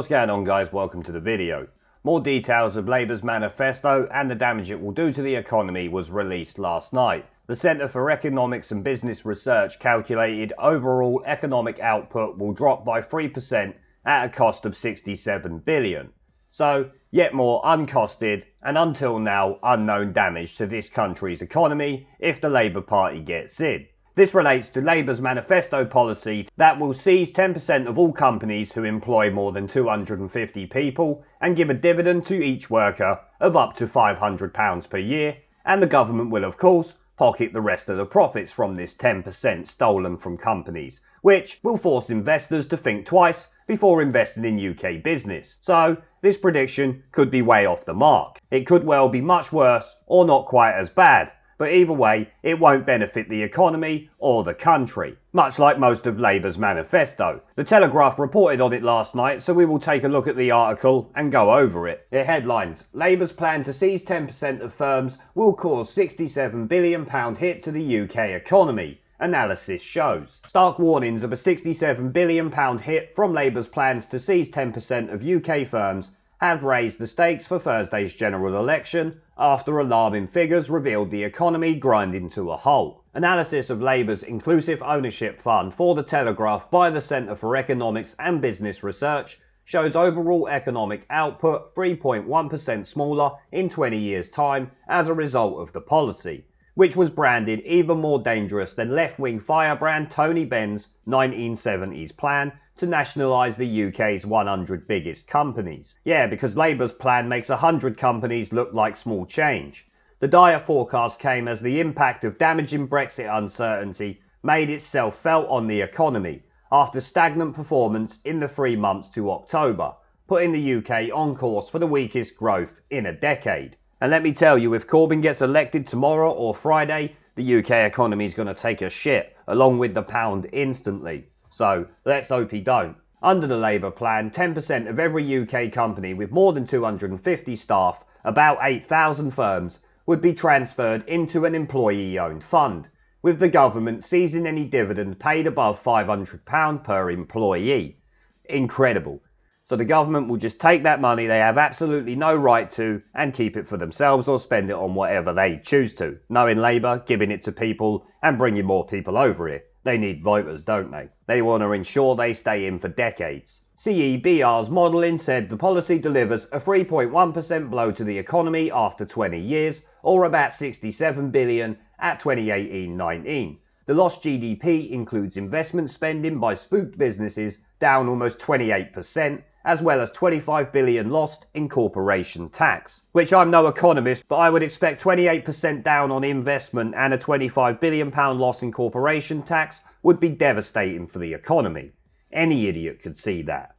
What's going on, guys? Welcome to the video. More details of Labour's manifesto and the damage it will do to the economy was released last night. The Centre for Economics and Business Research calculated overall economic output will drop by 3% at a cost of 67 billion. So, yet more uncosted and until now unknown damage to this country's economy if the Labour Party gets in. This relates to Labour's manifesto policy that will seize 10% of all companies who employ more than 250 people and give a dividend to each worker of up to £500 per year, and the government will of course pocket the rest of the profits from this 10% stolen from companies, which will force investors to think twice before investing in UK business. So this prediction could be way off the mark. It could well be much worse or not quite as bad. But either way, it won't benefit the economy or the country, much like most of Labour's manifesto. The Telegraph reported on it last night, so we will take a look at the article and go over it. It headlines, Labour's plan to seize 10% of firms will cause £67 billion hit to the UK economy. Analysis shows. Stark warnings of a £67 billion hit from Labour's plans to seize 10% of UK firms have raised the stakes for Thursday's general election after alarming figures revealed the economy grinding to a halt. Analysis of Labour's Inclusive Ownership Fund for the Telegraph by the Centre for Economics and Business Research shows overall economic output 3.1% smaller in 20 years' time as a result of the policy, which was branded even more dangerous than left-wing firebrand Tony Benn's 1970s plan to nationalise the UK's 100 biggest companies. Yeah, because Labour's plan makes 100 companies look like small change. The dire forecast came as the impact of damaging Brexit uncertainty made itself felt on the economy after stagnant performance in the 3 months to October, putting the UK on course for the weakest growth in a decade. And let me tell you, if Corbyn gets elected tomorrow or Friday, the UK economy is going to take a shit, along with the pound instantly. So, let's hope he don't. Under the Labour plan, 10% of every UK company with more than 250 staff, about 8,000 firms, would be transferred into an employee-owned fund, with the government seizing any dividend paid above £500 per employee. Incredible. So the government will just take that money they have absolutely no right to and keep it for themselves or spend it on whatever they choose to. Knowing Labour, giving it to people and bringing more people over here. They need voters, don't they? They want to ensure they stay in for decades. CEBR's modelling said the policy delivers a 3.1% blow to the economy after 20 years, or about 67 billion at 2018-19. The lost GDP includes investment spending by spooked businesses down almost 28%, as well as 25 billion lost in corporation tax. Which I'm no economist, but I would expect 28% down on investment and a 25 billion pound loss in corporation tax would be devastating for the economy. Any idiot could see that.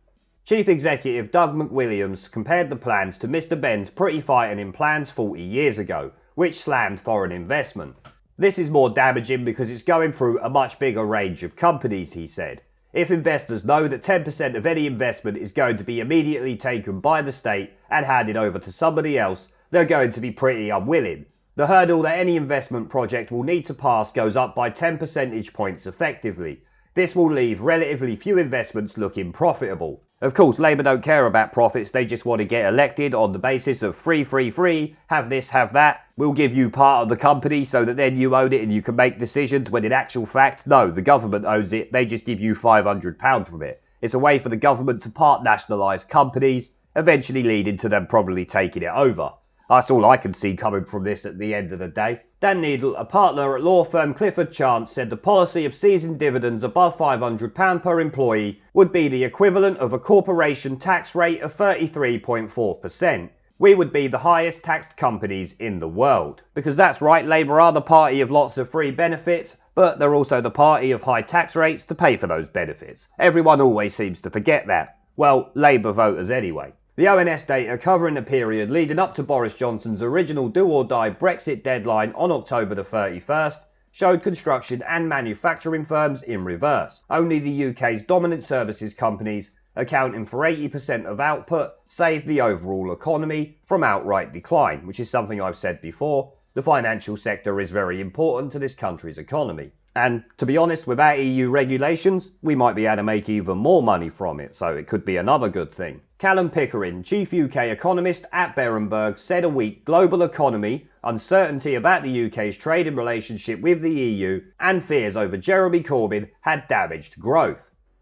Chief Executive Doug McWilliams compared the plans to Mr Benn's pretty fighting plans 40 years ago, which slammed foreign investment. This is more damaging because it's going through a much bigger range of companies, he said. If investors know that 10% of any investment is going to be immediately taken by the state and handed over to somebody else, they're going to be pretty unwilling. The hurdle that any investment project will need to pass goes up by 10 percentage points effectively. This will leave relatively few investments looking profitable. Of course, Labour don't care about profits, they just want to get elected on the basis of free, have this, have that. We'll give you part of the company so that then you own it and you can make decisions, when in actual fact, no, the government owns it, they just give you £500 from it. It's a way for the government to part nationalise companies, eventually leading to them probably taking it over. That's all I can see coming from this at the end of the day. Dan Needle, a partner at law firm Clifford Chance, said the policy of seizing dividends above £500 per employee would be the equivalent of a corporation tax rate of 33.4%. We would be the highest taxed companies in the world. Because that's right, Labour are the party of lots of free benefits, but they're also the party of high tax rates to pay for those benefits. Everyone always seems to forget that. Well, Labour voters anyway. The ONS data covering the period leading up to Boris Johnson's original do-or-die Brexit deadline on October the 31st showed construction and manufacturing firms in reverse. Only the UK's dominant services companies, accounting for 80% of output, saved the overall economy from outright decline, which is something I've said before. The financial sector is very important to this country's economy. And to be honest, without EU regulations, we might be able to make even more money from it, so it could be another good thing. Callum Pickering, chief UK economist at Berenberg, said a weak global economy, uncertainty about the UK's trading relationship with the EU, and fears over Jeremy Corbyn had damaged growth.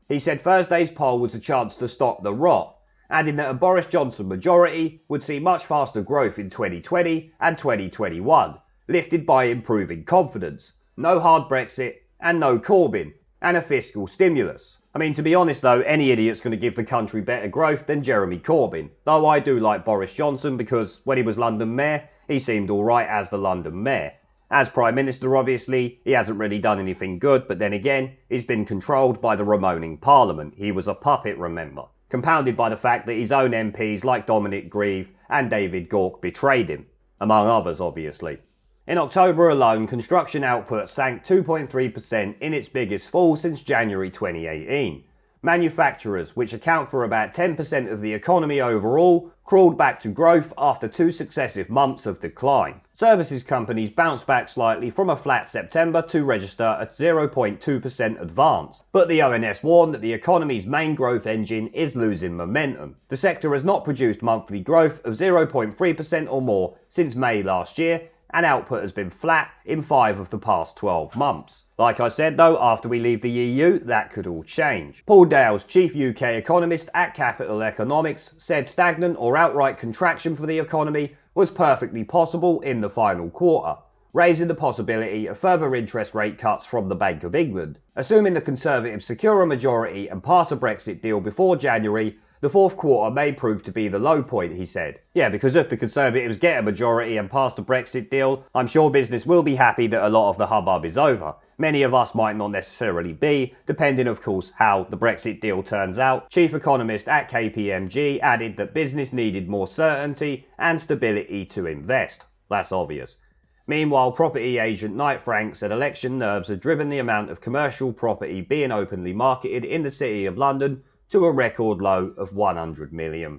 He said Thursday's poll was a chance to stop the rot, adding that a Boris Johnson majority would see much faster growth in 2020 and 2021, lifted by improving confidence, no hard Brexit, and no Corbyn, and a fiscal stimulus. I mean, to be honest though, any idiot's going to give the country better growth than Jeremy Corbyn, though I do like Boris Johnson because when he was London Mayor, he seemed alright as the London Mayor. As Prime Minister, obviously, he hasn't really done anything good, but then again, he's been controlled by the Remoaning Parliament. He was a puppet, remember. Compounded by the fact that his own MPs like Dominic Grieve and David Gauke betrayed him, among others, obviously. In October alone, construction output sank 2.3% in its biggest fall since January 2018. Manufacturers, which account for about 10% of the economy overall, crawled back to growth after 2 successive months of decline. Services companies bounced back slightly from a flat September to register a 0.2% advance, but the ONS warned that the economy's main growth engine is losing momentum. The sector has not produced monthly growth of 0.3% or more since May last year, and output has been flat in 5 of the past 12 months. Like I said though, after we leave the EU, that could all change. Paul Dales, chief UK economist at Capital Economics, said stagnant or outright contraction for the economy was perfectly possible in the final quarter, raising the possibility of further interest rate cuts from the Bank of England. Assuming the Conservatives secure a majority and pass a Brexit deal before January, the fourth quarter may prove to be the low point, he said. Yeah, because if the Conservatives get a majority and pass the Brexit deal, I'm sure business will be happy that a lot of the hubbub is over. Many of us might not necessarily be, depending of course how the Brexit deal turns out. Chief economist at KPMG added that business needed more certainty and stability to invest. That's obvious. Meanwhile, property agent Knight Frank said election nerves had driven the amount of commercial property being openly marketed in the City of London to a record low of £100 million.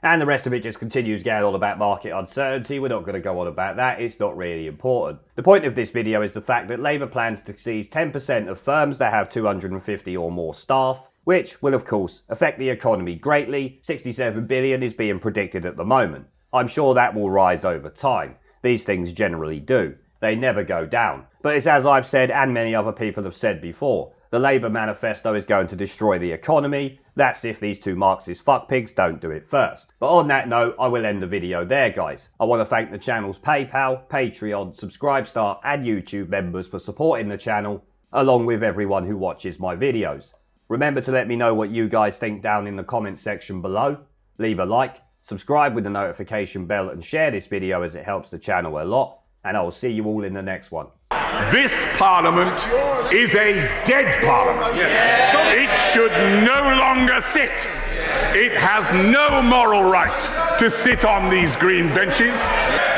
And the rest of it just continues going on about market uncertainty. We're not going to go on about that, it's not really important. The point of this video is the fact that Labour plans to seize 10% of firms that have 250 or more staff, which will of course affect the economy greatly. 67 billion is being predicted at the moment. I'm sure that will rise over time. These things generally do. They never go down. But it's as I've said and many other people have said before. The Labour manifesto is going to destroy the economy. That's if these two Marxist fuckpigs don't do it first. But on that note, I will end the video there, guys. I want to thank the channel's PayPal, Patreon, Subscribestar and YouTube members for supporting the channel, along with everyone who watches my videos. Remember to let me know what you guys think down in the comments section below. Leave a like, subscribe with the notification bell and share this video as it helps the channel a lot. And I will see you all in the next one. This Parliament is a dead Parliament. It should no longer sit. It has no moral right to sit on these green benches.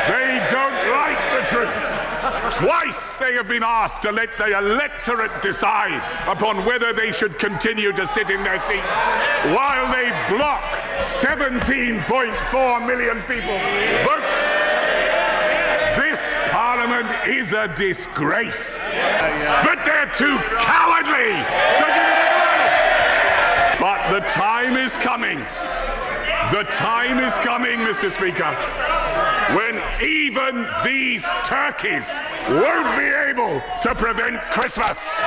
They don't like the truth. Twice they have been asked to let the electorate decide upon whether they should continue to sit in their seats, while they block 17.4 million people's votes. Parliament is a disgrace, but they're too cowardly to give it a go. But the time is coming. The time is coming, Mr. Speaker, when even these turkeys won't be able to prevent Christmas.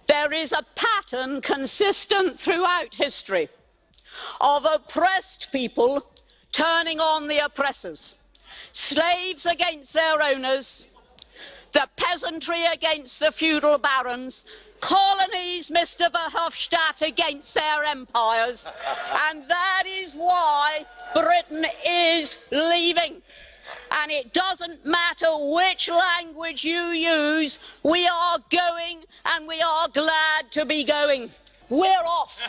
There is a pattern consistent throughout history of oppressed people turning on the oppressors. Slaves against their owners, the peasantry against the feudal barons, colonies, Mr. Verhofstadt, against their empires. And that is why Britain is leaving. And it doesn't matter which language you use, we are going and we are glad to be going. We're off.